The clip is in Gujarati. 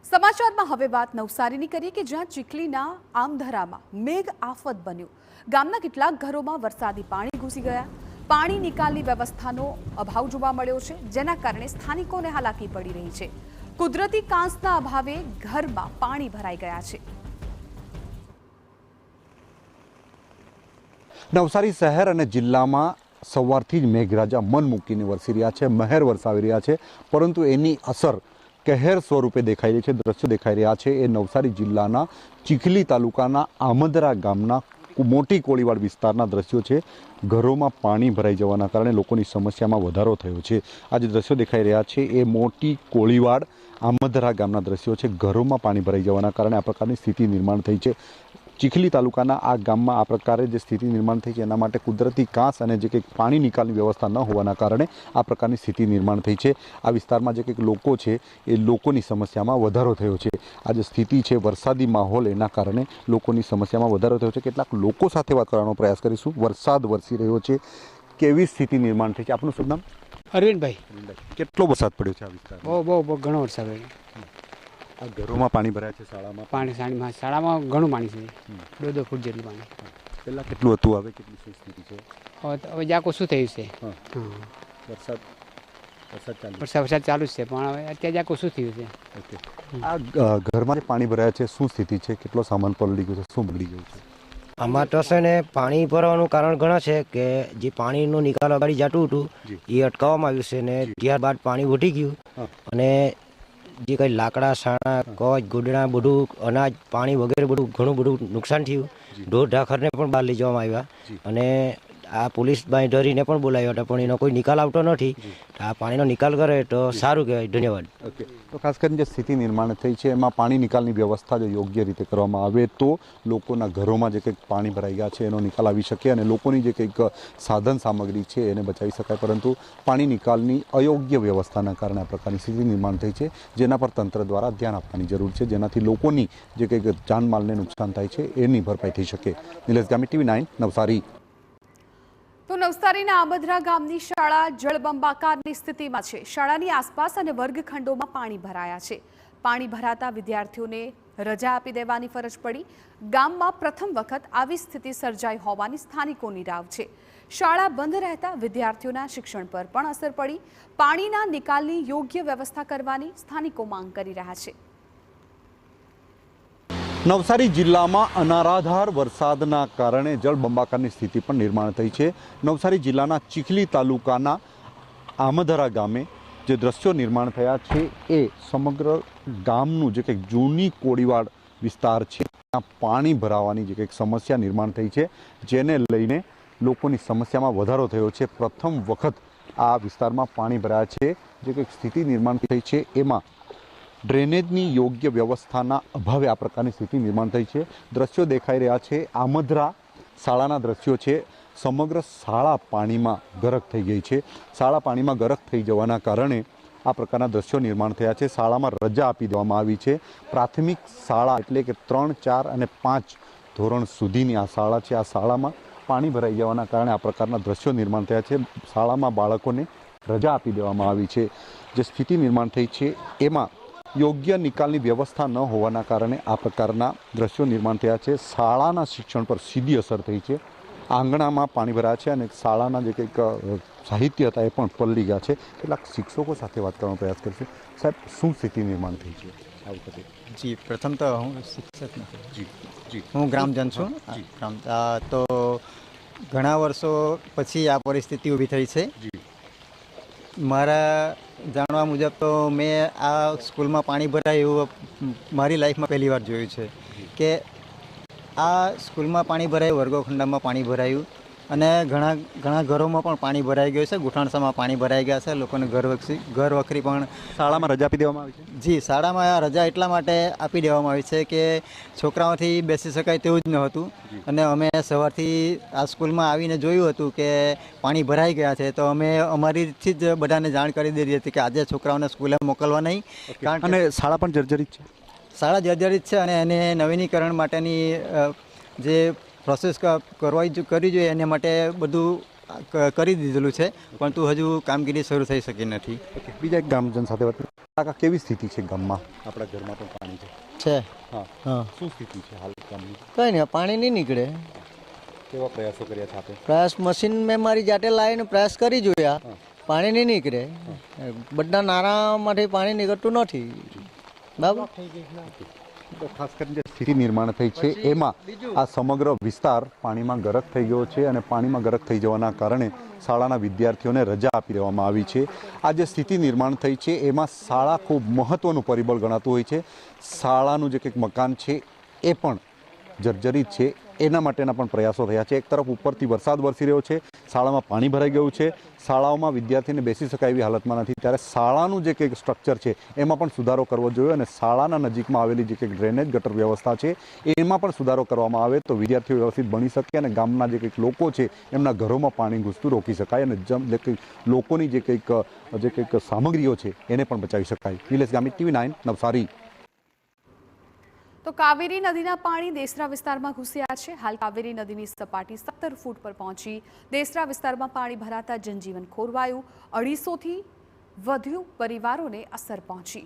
સમાચારમાં હવે વાત નવસારીની કરીએ કે જ્યાં ચીખલીના આમધરામાં મેઘ આફત બન્યું। ગામના કેટલાક ઘરોમાં વરસાદી પાણી ઘૂસી ગયા। પાણી નિકાલની વ્યવસ્થાનો અભાવ જોવા મળ્યો છે, જેના કારણે સ્થાનિકોને હાલાકી પડી રહી છે। કુદરતી કાંસના અભાવે ઘરમાં પાણી ભરાઈ ગયા છે। નવસારી શહેર અને જિલ્લામાં સવારથી જ મેઘરાજા મન મૂકીને વરસી રહ્યા છે, મહેર વરસાવી રહ્યા છે, પરંતુ એની અસર કહેર સ્વરૂપે દેખાઈ રહી છે। દ્રશ્યો દેખાઈ રહ્યા છે એ નવસારી જિલ્લાના ચીખલી તાલુકાના આમદરા ગામના મોટી કોળીવાડ વિસ્તારના દ્રશ્યો છે। ઘરોમાં પાણી ભરાઈ જવાના કારણે લોકોની સમસ્યામાં વધારો થયો છે। આ જે દ્રશ્યો દેખાઈ રહ્યા છે એ મોટી કોળીવાડ આમદરા ગામના દ્રશ્યો છે। ઘરોમાં પાણી ભરાઈ જવાના કારણે આ પ્રકારની સ્થિતિ નિર્માણ થઈ છે। ચીખલી તાલુકાના આ ગામમાં આ પ્રકારે જે સ્થિતિ નિર્માણ થઈ છે એના માટે કુદરતી કાંસ અને જે કંઈક પાણી નિકાલની વ્યવસ્થા ન હોવાના કારણે આ પ્રકારની સ્થિતિ નિર્માણ થઈ છે। આ વિસ્તારમાં જે કંઈક લોકો છે એ લોકોની સમસ્યામાં વધારો થયો છે। આ જે સ્થિતિ છે વરસાદી માહોલ એના કારણે લોકોની સમસ્યામાં વધારો થયો છે। કેટલાક લોકો સાથે વાત કરવાનો પ્રયાસ કરીશું। વરસાદ વરસી રહ્યો છે, કેવી સ્થિતિ નિર્માણ થઈ છે? આપનું શુભ નામ? અરવિંદભાઈ। કેટલો વરસાદ પડ્યો છે આ વિસ્તારમાં? બહુ ઘણો વરસાદ પડ્યો। આ ઘરોમાં પાણી ભરાયા છે, શાળામાં ઘણું પાણી છે, 2 ફૂટ જેટલું પાણી। પહેલાં કેટલું હતું, હવે કેટલી શું સ્થિતિ છે? હવે જાકો શું થયું છે? વરસાદ ચાલુ જ છે, પણ હવે અત્યારે જાકો શું થયું છે? ઓકે, આ ઘરમાં જે પાણી ભરાયા છે શું સ્થિતિ છે? કેટલો સામાન પલળી ગયો છે, શું બગડી ગયું છે? આમાં તો છે ને પાણી ભરવાનું કારણ ઘણા છે કે જે પાણીનો નિકાલ અગાડી જતું હતું એ અટકાવવામાં આવ્યું છે ને ત્યારબાદ પાણી વધી ગયું અને જે કંઈ લાકડા સાણા કચ ગોદડા બધું અનાજ પાણી વગેરે બધું ઘણું બધું નુકસાન થયું। ઢોર ઢાખરને પણ બહાર લઈ જવામાં આવ્યા અને આ પોલીસ બાંધરીને પણ બોલાવ્યા હતા, પણ એનો કોઈ નિકાલ આવતો નથી। આ પાણીનો નિકાલ કરે તો સારું કહેવાય। ધન્યવાદ। ઓકે, તો ખાસ કરીને જે સ્થિતિ નિર્માણ થઈ છે એમાં પાણી નિકાલની વ્યવસ્થા જો યોગ્ય રીતે કરવામાં આવે તો લોકોના ઘરોમાં જે કંઈક પાણી ભરાઈ ગયા છે એનો નિકાલ આવી શકે અને લોકોની જે કંઈક સાધન સામગ્રી છે એને બચાવી શકાય, પરંતુ પાણી નિકાલની અયોગ્ય વ્યવસ્થાના કારણે આ પ્રકારની સ્થિતિ નિર્માણ થઈ છે, જેના પર તંત્ર દ્વારા ધ્યાન આપવાની જરૂર છે, જેનાથી લોકોની જે કંઈક જાનમાલને નુકસાન થાય છે એની ભરપાઈ થઈ શકે। નિલેશ ગામી, TV9 નવસારી। તો નવસારીના આમદરા ગામની શાળા જળબંબાકારની સ્થિતિમાં છે। શાળાની આસપાસ અને વર્ગખંડોમાં પાણી ભરાયા છે। પાણી ભરાતા વિદ્યાર્થીઓને રજા આપી દેવાની ફરજ પડી। ગામમાં પ્રથમ વખત આવી સ્થિતિ સર્જાઈ હોવાની સ્થાનિકોની રાવ છે। શાળા બંધ રહેતા વિદ્યાર્થીઓના શિક્ષણ પર પણ અસર પડી। પાણીના નિકાલની યોગ્ય વ્યવસ્થા કરવાની સ્થાનિકો માંગ કરી રહ્યા છે। નવસારી જિલ્લામાં અનરાધાર વરસાદના કારણે જળબંબાકારની સ્થિતિ પણ નિર્માણ થઈ છે। નવસારી જિલ્લાના ચીખલી તાલુકાના આમદરા ગામે જે દ્રશ્યો નિર્માણ થયા છે એ સમગ્ર ગામનું જે કંઈક જૂની કોળીવાડ વિસ્તાર છે ત્યાં પાણી ભરાવાની જે કંઈક સમસ્યા નિર્માણ થઈ છે, જેને લઈને લોકોની સમસ્યામાં વધારો થયો છે। પ્રથમ વખત આ વિસ્તારમાં પાણી ભરાયા છે। જે કંઈક સ્થિતિ નિર્માણ થઈ છે એમાં ડ્રેનેજની યોગ્ય વ્યવસ્થાના અભાવે આ પ્રકારની સ્થિતિ નિર્માણ થઈ છે। દ્રશ્યો દેખાઈ રહ્યા છે, આમદરા શાળાના દ્રશ્યો છે। સમગ્ર શાળા પાણીમાં ગરક થઈ ગઈ છે। શાળા પાણીમાં ગરક થઈ જવાના કારણે આ પ્રકારના દ્રશ્યો નિર્માણ થયા છે। શાળામાં રજા આપી દેવામાં આવી છે। પ્રાથમિક શાળા એટલે કે 3, 4 અને 5 ધોરણ સુધીની આ શાળા છે। આ શાળામાં પાણી ભરાઈ જવાના કારણે આ પ્રકારના દ્રશ્યો નિર્માણ થયા છે। શાળામાં બાળકોને રજા આપી દેવામાં આવી છે। જે સ્થિતિ નિર્માણ થઈ છે એમાં યોગ્ય નિકાલની વ્યવસ્થા ન હોવાના કારણે આ પ્રકારના દ્રશ્યો નિર્માણ થયા છે। શાળાના શિક્ષણ પર સીધી અસર થઈ છે। આંગણામાં પાણી ભરાયા છે અને શાળાના જે કંઈક સાહિત્ય હતા એ પણ પલળી ગયા છે। કેટલાક શિક્ષકો સાથે વાત કરવાનો પ્રયાસ કરશે। સાહેબ, શું સ્થિતિ નિર્માણ થઈ છે આ વખતે? જી, પ્રથમ તો હું શિક્ષક નથી, હું ગ્રામજન છું। તો ઘણા વર્ષો પછી આ પરિસ્થિતિ ઊભી થઈ છે। મારા જાણવા મુજબ તો મેં આ સ્કૂલમાં પાણી ભરાય એવું મારી લાઈફમાં પહેલી વાર જોયું છે કે આ સ્કૂલમાં પાણી ભરાયું, વર્ગખંડમાં પાણી ભરાયું અને ઘણા ઘરોમાં પણ પાણી ભરાઈ ગયું છે। ગુઠાણસામાં પાણી ભરાઈ ગયા છે। લોકોને ઘર વખરી પણ શાળામાં રજા આપી દેવામાં આવી છે? જી, શાળામાં રજા એટલા માટે આપી દેવામાં આવી છે કે છોકરાઓથી બેસી શકાય તેવું જ નહોતું અને અમે સવારથી આ સ્કૂલમાં આવીને જોયું હતું કે પાણી ભરાઈ ગયા છે, તો અમે અમારીથી જ બધાને જાણ કરી દીધી હતી કે આજે છોકરાઓને સ્કૂલે મોકલવા નહીં, કારણ અને શાળા પણ જર્જરિત છે? શાળા જર્જરિત છે અને એને નવીનીકરણ માટેની જે પ્રોસેસ કરવી જોઈએ એને માટે બધું કરી દીધેલું છે, પરંતુ હજુ કામગીરી શરૂ થઈ શકી નથી। બીજા એક ગામજન સાથે વાત કાકા કેવી સ્થિતિ છે ગામમાં? આપણા ઘરમાં પણ પાણી છે. છે હા, શું સ્થિતિ છે હાલ ગામની? કંઈ નહીં, પાણી નહીં નીકળે. કેવા પ્રયાસો કર્યા છે આપે? પ્રયાસ મશીન મેં મારી જાતે લાવીને પ્રયાસ કરી જોયા, પાણી નહીં નીકળે. બધા નાળામાંથી પાણી નીકળતું નથી. બરાબર. તો ખાસ કરીને જે સ્થિતિ નિર્માણ થઈ છે એમાં આ સમગ્ર વિસ્તાર પાણીમાં ગરક થઈ ગયો છે અને પાણીમાં ગરક થઈ જવાના કારણે શાળાના વિદ્યાર્થીઓને રજા આપી દેવામાં આવી છે. આ જે સ્થિતિ નિર્માણ થઈ છે એમાં શાળા ખૂબ મહત્વનું પરિબળ ગણાતું હોય છે. શાળાનું જે કંઈક મકાન છે એ પણ જર્જરિત છે. એના માટેના પણ પ્રયાસો થયા છે. એક તરફ ઉપરથી વરસાદ વરસી રહ્યો છે, શાળામાં પાણી ભરાઈ ગયું છે, શાળાઓમાં વિદ્યાર્થીને બેસી શકાય એવી હાલતમાં નથી, ત્યારે શાળાનું જે કંઈક સ્ટ્રક્ચર છે એમાં પણ સુધારો કરવો જોઈએ અને શાળાના નજીકમાં આવેલી જે કંઈક ડ્રેનેજ ગટર વ્યવસ્થા છે એમાં પણ સુધારો કરવામાં આવે તો વિદ્યાર્થીઓ વ્યવસ્થિત ભણી શકે અને ગામના જે કંઈક લોકો છે એમના ઘરોમાં પાણી ઘૂસતું રોકી શકાય અને જે કંઈક લોકોની જે કંઈક સામગ્રીઓ છે એને પણ બચાવી શકાય. નિલેશ ગામિત, TV9 નવસારી. તો કાવેરી નદીના પાણી દેસરા વિસ્તારમાં ઘૂસ્યા છે. હાલ કાવેરી નદીની સપાટી 17 ફૂટ પર પહોંચી દેસરા વિસ્તારમાં પાણી ભરાતા જનજીવન ખોરવાયું. 250થી વધુ પરિવારોને અસર પહોંચી.